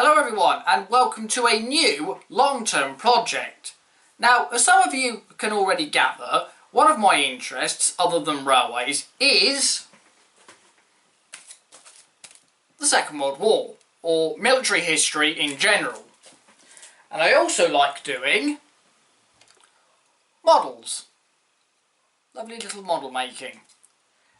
Hello everyone and welcome to a new long-term project. Now, as some of you can already gather, one of my interests, other than railways, is the Second World War, or military history in general. And I also like doing models. Lovely little model making.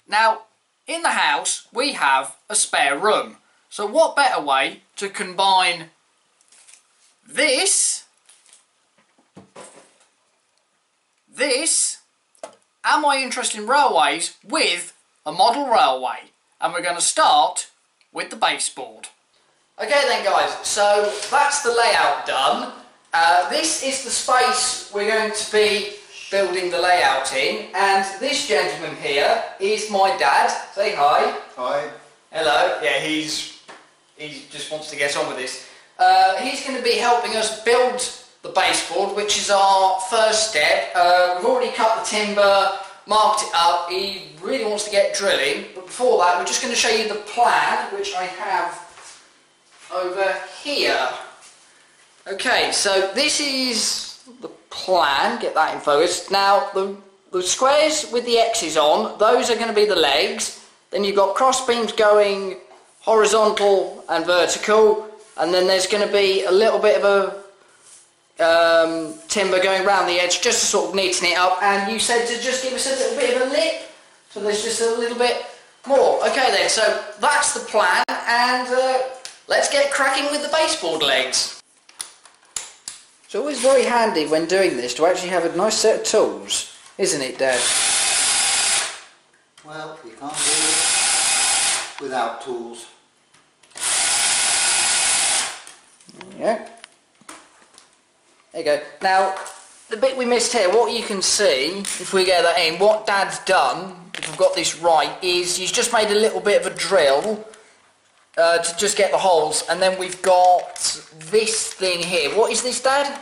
Now, in the house we have a spare room. So what better way to combine this, and my interest in railways with a model railway. And we're going to start with the baseboard. Okay then guys, so that's the layout done. This is the space we're going to be building the layout in, and this gentleman here is my dad. Say hi. Hi. Hello. Yeah, he just wants to get on with this. He's going to be helping us build the baseboard, which is our first step. We've already cut the timber, marked it up. He really wants to get drilling, but before that we're just going to show you the plan, which I have over here. Okay, so this is the plan. Get that in focus. Now the squares with the X's on, those are going to be the legs. Then you've got cross beams going horizontal and vertical, and then there's going to be a little bit of a timber going around the edge just to sort of neaten it up. And you said to just give us a little bit of a lip, so there's just a little bit more. Okay then, so that's the plan, and let's get cracking with the baseboard legs. It's always very handy when doing this to actually have a nice set of tools, isn't it, Dad? Well, you can't do it without tools. Yeah. There you go. Now, the bit we missed here, what you can see, if we get that in, what Dad's done, if we've got this right, is he's just made a little bit of a drill to just get the holes, and then we've got this thing here. What is this, Dad?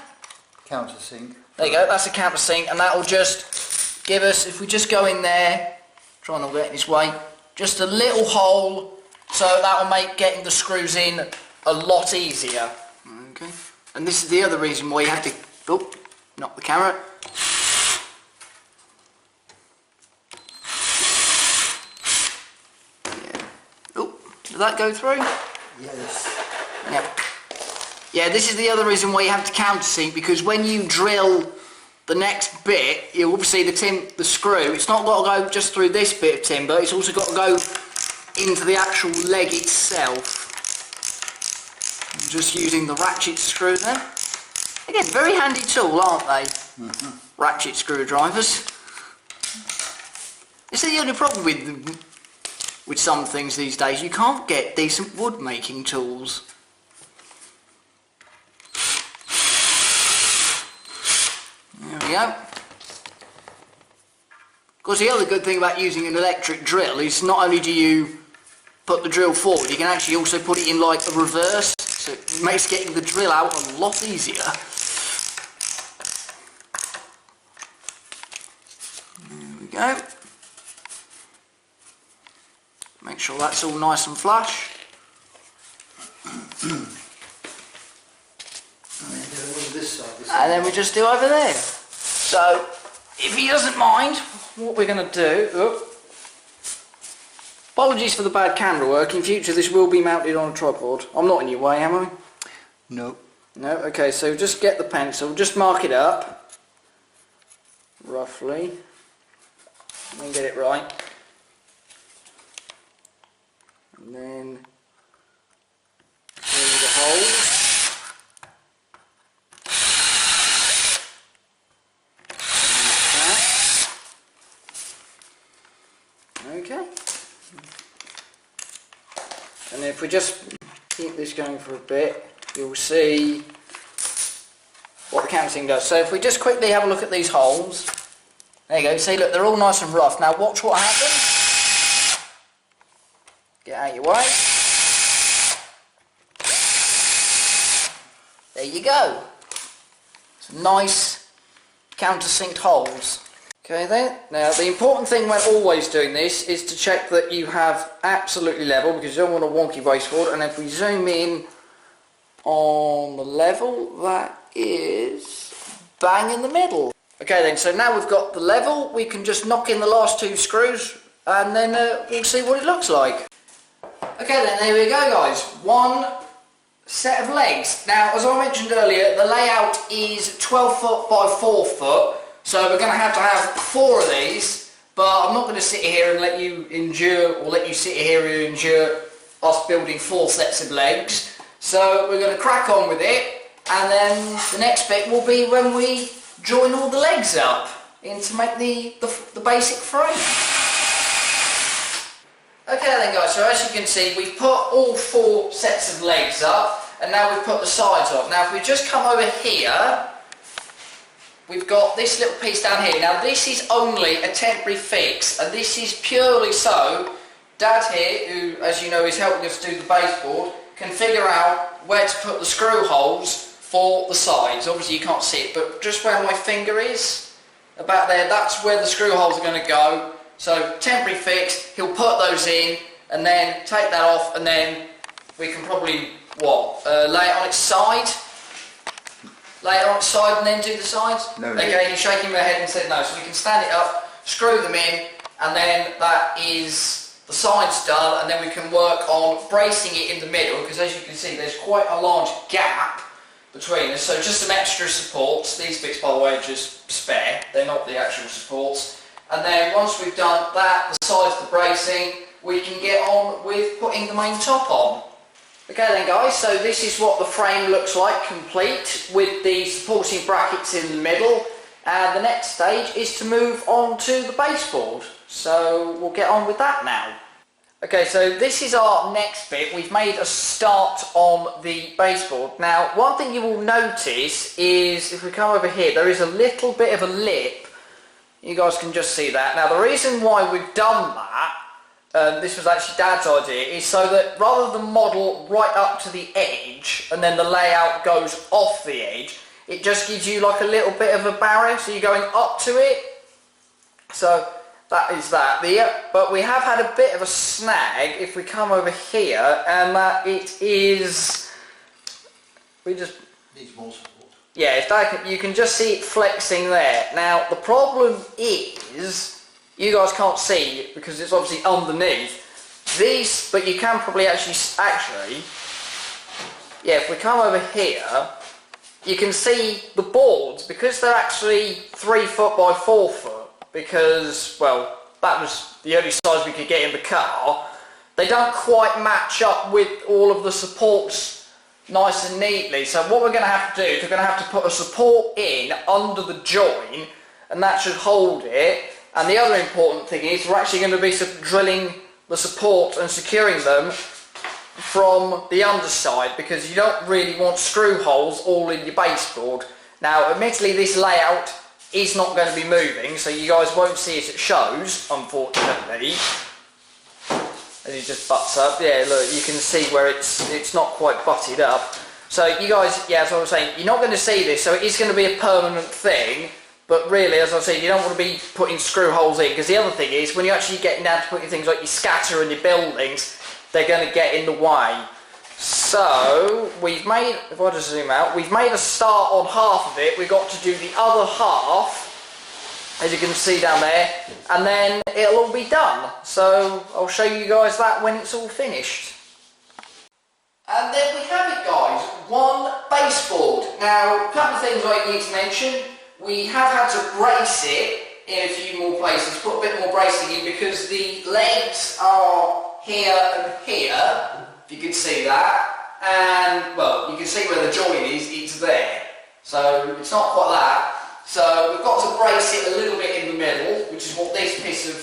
Countersink. There you go, that's a countersink, and that'll just give us, if we just go in there, try not to get in this way, just a little hole, so that'll make getting the screws in a lot easier. Okay, and this is the other reason why you have to, oh, knock the camera. Yeah. Oh, did that go through? Yes. Yep. Yeah, this is the other reason why you have to countersink, because when you drill the next bit, you'll obviously the screw, it's not got to go just through this bit of timber, it's also got to go into the actual leg itself. I'm just using the ratchet screw there. Again, very handy tool, aren't they? Mm-hmm. Ratchet screwdrivers. This is the only problem with some things these days. You can't get decent wood making tools. There we go. Of course, the other good thing about using an electric drill is not only do you put the drill forward, you can actually also put it in like a reverse, so it makes getting the drill out a lot easier. There we go. Make sure that's all nice and flush. And then we just do over there. So, if he doesn't mind, what we're going to do... Apologies for the bad camera work. In future this will be mounted on a tripod. I'm not in your way, am I? No. No? Okay, so just get the pencil, just mark it up. Roughly. And then get it right. And then... through the holes. Okay, and if we just keep this going for a bit, you'll see what the countersink does. So if we just quickly have a look at these holes, there you go, see, look, they're all nice and rough. Now watch what happens. Get out of your way. There you go. Some nice countersinked holes. Okay then, now the important thing when always doing this is to check that you have absolutely level, because you don't want a wonky baseboard. And if we zoom in on the level. That is bang in the middle. Okay then, so now we've got the level, we can just knock in the last 2 screws and then we'll see what it looks like. Okay then, there we go guys, 1 set of legs. Now as I mentioned earlier, the layout is 12 foot by 4 foot, so we're going to have 4 of these, but I'm not going to sit here and let you sit here and endure us building 4 sets of legs. So we're going to crack on with it, and then the next bit will be when we join all the legs up to make the basic frame. Okay then guys, so as you can see we've put all 4 sets of legs up, and now we've put the sides up. Now if we just come over here, we've got this little piece down here. Now this is only a temporary fix, and this is purely so Dad here, who as you know is helping us do the baseboard, can figure out where to put the screw holes for the sides. Obviously you can't see it, but just where my finger is, about there, that's where the screw holes are going to go. So temporary fix, he'll put those in and then take that off, and then we can probably, lay it on its side? Lay it on its side and then do the sides? No. Okay, he's shaking my head and said no. So we can stand it up, screw them in, and then that is the sides done, and then we can work on bracing it in the middle, because as you can see there's quite a large gap between us, so just some extra supports. These bits by the way are just spare, they're not the actual supports. And then once we've done that, the sides, the bracing, we can get on with putting the main top on. Okay then guys, so this is what the frame looks like complete with the supporting brackets in the middle, and the next stage is to move on to the baseboard. So we'll get on with that now. Okay, so this is our next bit. We've made a start on the baseboard. Now, one thing you will notice is, if we come over here, there is a little bit of a lip. You guys can just see that. Now, the reason why we've done that, this was actually Dad's idea, is so that rather than model right up to the edge, and then the layout goes off the edge, it just gives you like a little bit of a barrier, so you're going up to it. So that is that. But we have had a bit of a snag if we come over here, and that it is, needs more support. Yeah, you can just see it flexing there. Now the problem is, you guys can't see it because it's obviously underneath these, but you can probably actually, yeah, if we come over here, you can see the boards, because they're actually 3 foot by 4 foot, because, well, that was the only size we could get in the car. They don't quite match up with all of the supports nice and neatly. So what we're going to have to do is we're going to have to put a support in under the join, and that should hold it. And the other important thing is we're actually going to be drilling the support and securing them from the underside, because you don't really want screw holes all in your baseboard. Now admittedly this layout is not going to be moving, so you guys won't see it at shows, unfortunately. As he just butts up, yeah, look, you can see where it's not quite butted up. So you guys, yeah, as I was saying, you're not going to see this, so it is going to be a permanent thing. But really, as I said, you don't want to be putting screw holes in, because the other thing is, when you're actually getting down to putting things like your scatter and your buildings, they're going to get in the way. So we've made, if I just zoom out, we've made a start on half of it. We've got to do the other half, as you can see down there, and then it'll all be done. So I'll show you guys that when it's all finished. And there we have it guys, one baseboard. Now, a couple of things I need to mention. We have had to brace it in a few more places, put a bit more bracing in, because the legs are here and here, if you can see that, and well, you can see where the join is, it's there. So it's not quite that. So we've got to brace it a little bit in the middle, which is what this piece of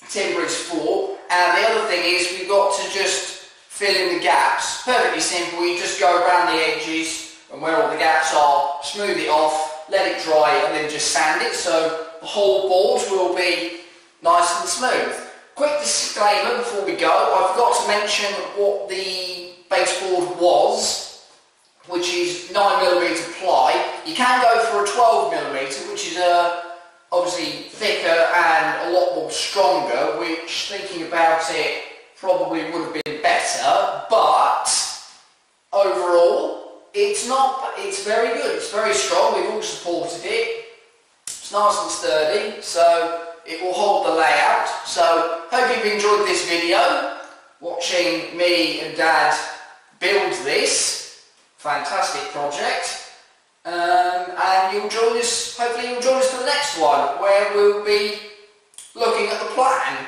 timber is for. And the other thing is we've got to just fill in the gaps. Perfectly simple, you just go around the edges and where all the gaps are, smooth it off, let it dry, and then just sand it, so the whole board will be nice and smooth. Quick disclaimer before we go, I forgot to mention what the baseboard was, which is 9mm ply. You can go for a 12mm, which is obviously thicker and a lot more stronger, which, thinking about it, probably would have been better, but overall it's not, it's very good, it's very strong, we've all supported it. It's nice and sturdy, so it will hold the layout. So hope you've enjoyed this video, watching me and Dad build this fantastic project. And you'll join us, hopefully you'll join us for the next one, where we'll be looking at the plan